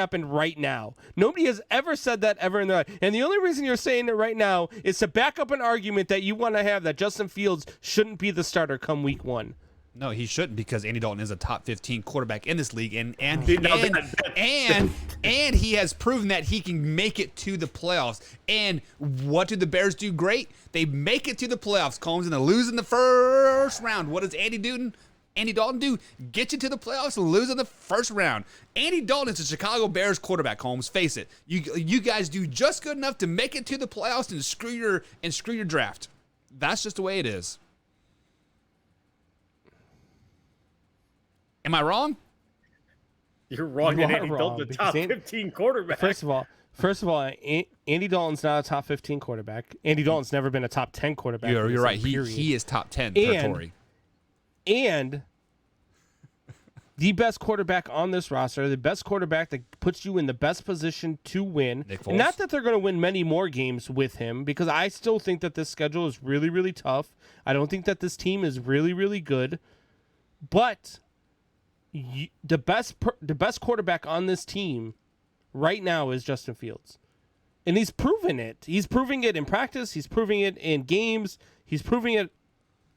happen right now. Nobody has ever said that ever in their life. And the only reason you're saying it right now is to back up an argument that you want to have that Justin Fields shouldn't be the starter come week 1. No, he shouldn't, because Andy Dalton is a top 15 quarterback in this league, and he has proven that he can make it to the playoffs. And what do the Bears do great? They make it to the playoffs, Combs, and they lose in the first round. What does Andy Dalton do? Get you to the playoffs and lose in the first round. Andy Dalton is a Chicago Bears quarterback, Holmes. Face it. You guys do just good enough to make it to the playoffs and screw your draft. That's just the way it is. Am I wrong? You're wrong. You And are Andy wrong, Dalton, the top 15 quarterback. First of all, Andy Dalton's not a top 15 quarterback. Andy Dalton's never been a top 10 quarterback. You're right. He is top 10 per Tory. And the best quarterback on this roster, the best quarterback that puts you in the best position to win. And not that they're going to win many more games with him, because I still think that this schedule is really, really tough. I don't think that this team is really, really good. But the best quarterback on this team right now is Justin Fields. And he's proven it. He's proving it in practice. He's proving it in games. He's proving it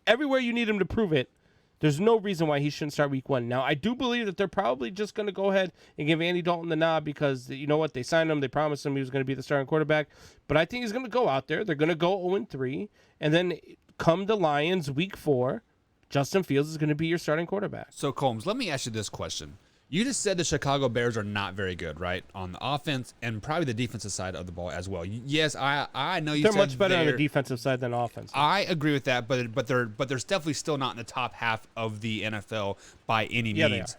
everywhere you need him to prove it. There's no reason why he shouldn't start week 1. Now, I do believe that they're probably just going to go ahead and give Andy Dalton the nod because, you know what, they signed him. They promised him he was going to be the starting quarterback. But I think he's going to go out there. They're going to go 0-3. And then come the Lions week 4, Justin Fields is going to be your starting quarterback. So, Combs, let me ask you this question. You just said the Chicago Bears are not very good, right? On the offense and probably the defensive side of the ball as well. Yes, I know you they're said much better on the defensive side than offense. I agree with that, but they're definitely still not in the top half of the NFL by any means.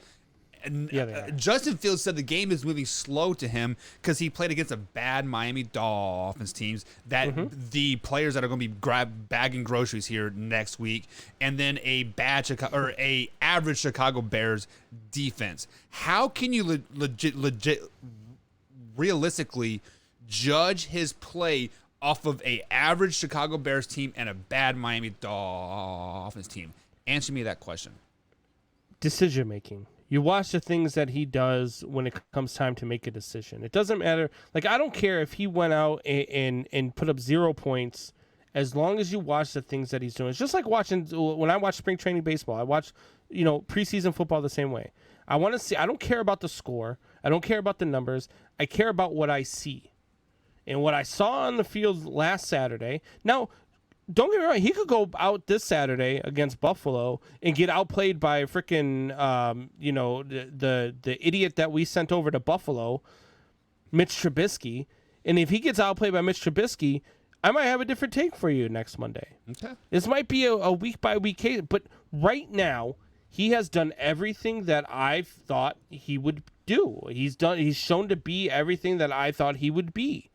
And Justin Fields said the game is moving slow to him because he played against a bad Miami Dolphins teams that the players that are going to be bagging groceries here next week, and then a bad average Chicago Bears defense. How can you legit realistically judge his play off of a average Chicago Bears team and a bad Miami Dolphins team? Answer me that question. Decision making. You watch the things that he does when it comes time to make a decision. It doesn't matter. Like, I don't care if he went out and put up 0 points, as long as you watch the things that he's doing. It's just like when I watch spring training baseball. I watch, preseason football the same way. I want to see. I don't care about the score. I don't care about the numbers. I care about what I see. And what I saw on the field last Saturday. Now, don't get me wrong, he could go out this Saturday against Buffalo and get outplayed by freaking, the idiot that we sent over to Buffalo, Mitch Trubisky. And if he gets outplayed by Mitch Trubisky, I might have a different take for you next Monday. Okay. This might be a week-by-week case, but right now, he has done everything that I thought he would do. He's shown to be everything that I thought he would be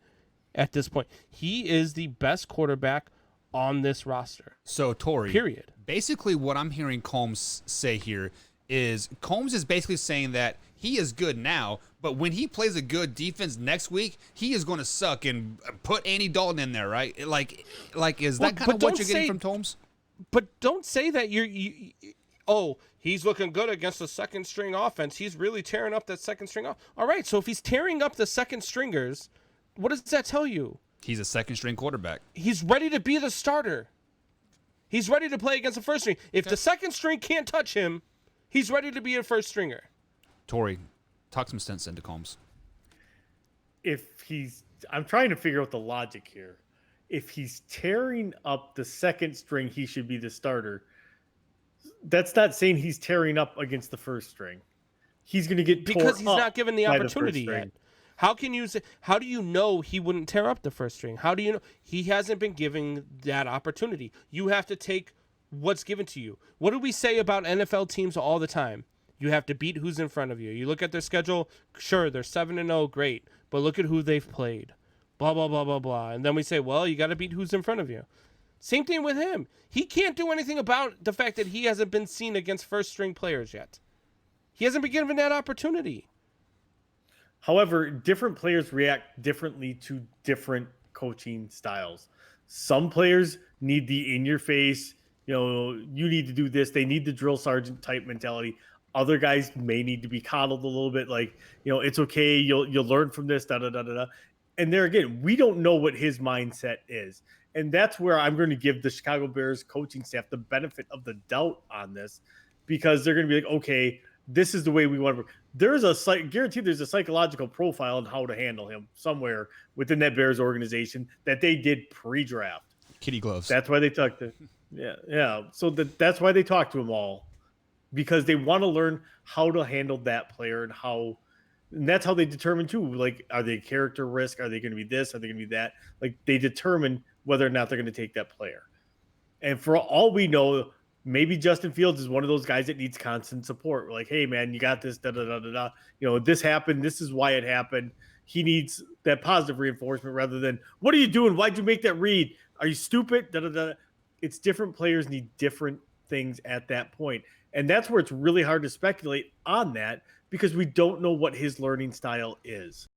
at this point. He is the best quarterback on this roster. So, Tory, period. Basically what I'm hearing Combs say here is Combs is basically saying that he is good now, but when he plays a good defense next week, he is going to suck and put Andy Dalton in there, right? Like is that kind of what you're getting from Combs? But don't say that he's looking good against the second string offense. He's really tearing up that second string off. All right, so if he's tearing up the second stringers, what does that tell you? He's a second-string quarterback. He's ready to be the starter. He's ready to play against the first string. If the second string can't touch him, he's ready to be a first stringer. Tory, talk some sense into Combs. I'm trying to figure out the logic here. If he's tearing up the second string, he should be the starter. That's not saying he's tearing up against the first string. He's going to get tore because he's up not given the opportunity yet. How do you know he wouldn't tear up the first string? How do you know? He hasn't been given that opportunity. You have to take what's given to you. What do we say about NFL teams all the time? You have to beat who's in front of you. You look at their schedule, sure, they're 7-0, great, but look at who they've played. Blah, blah, blah, blah, blah. And then we say, well, you got to beat who's in front of you. Same thing with him. He can't do anything about the fact that he hasn't been seen against first-string players yet. He hasn't been given that opportunity. However, different players react differently to different coaching styles. Some players need the in-your-face, you need to do this. They need the drill sergeant type mentality. Other guys may need to be coddled a little bit. Like, it's okay. You'll learn from this. Da da da da da. And there again, we don't know what his mindset is, and that's where I'm going to give the Chicago Bears coaching staff the benefit of the doubt on this, because they're going to be like, okay, this is the way we want to. There's guaranteed there's a psychological profile on how to handle him somewhere within that Bears organization that they did pre-draft. Kitty gloves. That's why they talked to. Yeah. So that's why they talked to him all, because they want to learn how to handle that player and that's how they determine too. Like, are they character risk? Are they going to be this? Are they going to be that? Like, they determine whether or not they're going to take that player. And for all we know, maybe Justin Fields is one of those guys that needs constant support. We're like, hey man, you got this, da da da da da. This happened. This is why it happened. He needs that positive reinforcement rather than, what are you doing? Why'd you make that read? Are you stupid? Da da da. It's different players need different things at that point. And that's where it's really hard to speculate on that, because we don't know what his learning style is.